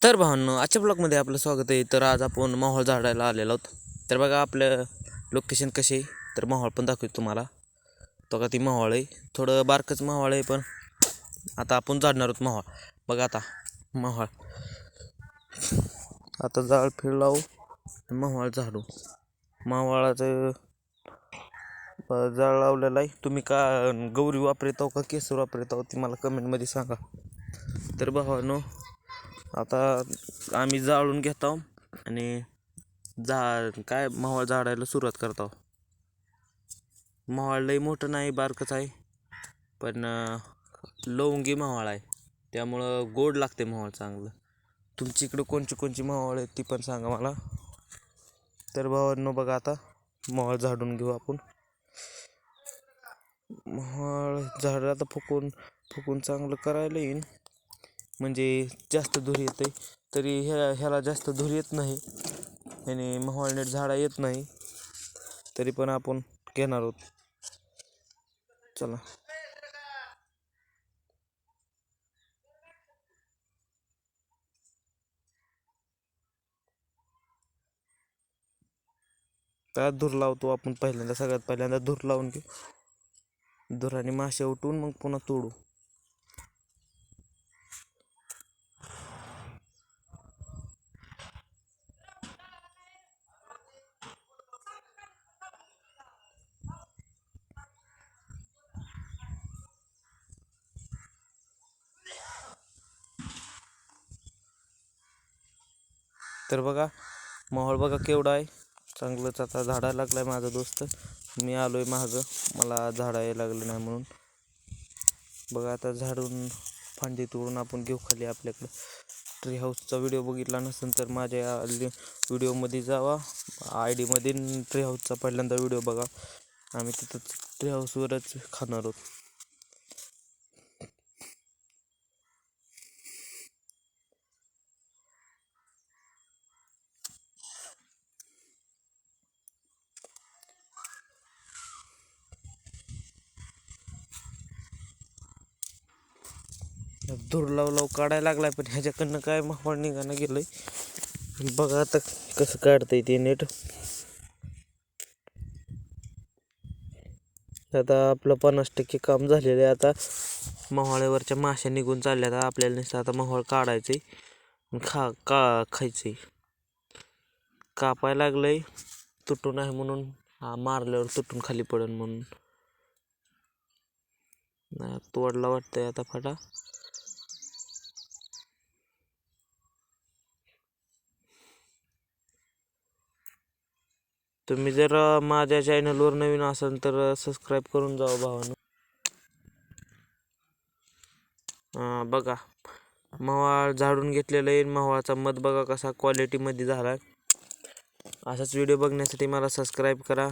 तर भावांनो, आजच्या ब्लॉगमध्ये आपलं स्वागत आहे. तर आज आपण मोहोळ झाडायला आलेलो आहोत. तर बघा आपलं लोकेशन कसे आहे, तर मोहोळ पण दाखवतो तुम्हाला. तो का ती मोहोळ आहे, थोडं बारकच मोहोळ आहे, पण आता आपण झाडणार आहोत मोहोळ. बघा आता मोहोळ, आता जाळ फिर लावू, मोहोळ झाडू. मोहोळाचं जाळ लावलेलं आहे. तुम्ही का गौरी वापरत का केसर वापरत ती मला कमेंटमध्ये सांगा. तर भावांनो, आता आम्ही जाळून घेतो आणि काय मोहोळ झाडायला सुरुवात करतो. मोहोळ लई मोठं नाही, बारकच आहे, पण लवंगी मोहोळ आहे, त्यामुळं गोड लागते मोहोळ चांगलं. तुमची इकडं कोणची कोणची मोहोळ आहेत ती पण सांगा मला. तर भावांनो बघा, आता मोहोळ झाडून घेऊ आपण. मोहोळ झाड आता फुकून चांगलं करायला येईन, म्हणजे जास्त धूर येते. तरी ह्याला जास्त धूर येत नाही आणि मोहोळ नीट झाडा येत नाही, तरी पण आपण घेणार आहोत. चला, त्यात धूर लावतो आपण. सगळ्यात पहिल्यांदा धूर लावून घेऊ. धुराने मासे उठवून मग पुन्हा तोडू. तर बघा मोहोळ बघा केवढा आहे, चांगलंच आता झाडायला लागलाय माझा दोस्त. मी आलोय मागं, मला झाडायला लागलं नाही म्हणून. बघा आता झाडून फांदी तोडून आपण घेऊ खाली. आपल्याकडं ट्री हाऊसचा व्हिडिओ बघितला नसेल तर माझ्या व्हिडिओमध्ये जावा, ID मध्ये ट्री हाऊसचा पहिल्यांदा व्हिडिओ बघा. आम्ही तिथं ट्री हाऊसवरच खाणार आहोत. धूर लावू काढायला लागलाय, पण ह्याच्याकडनं काय मोहोळ निघायला गेलंय. बघा आता कसं काढतंय ते नीट. आता आपलं 50% काम झालेलं आहे. आता मोहोळ्यावरच्या माश्या निघून चालल्या. आता आपल्याला नुसतं आता मोहोळ काढायचंय, खायचंय. कापायला लागलंय, तुटून आहे म्हणून. मारल्यावर तुटून खाली पडन म्हणून तोडला वाटतंय आता फाटा. तुम्ही जर माझ्या चॅनलवर नवीन असाल तर सबस्क्राईब करून जावा भावानो. बघा मोहोळ झाडून घेतलेलं आहे. मोहोळाचा मध बघा कसा क्वालिटीमध्ये झाला. असाच व्हिडिओ बघण्यासाठी मला सबस्क्राईब करा.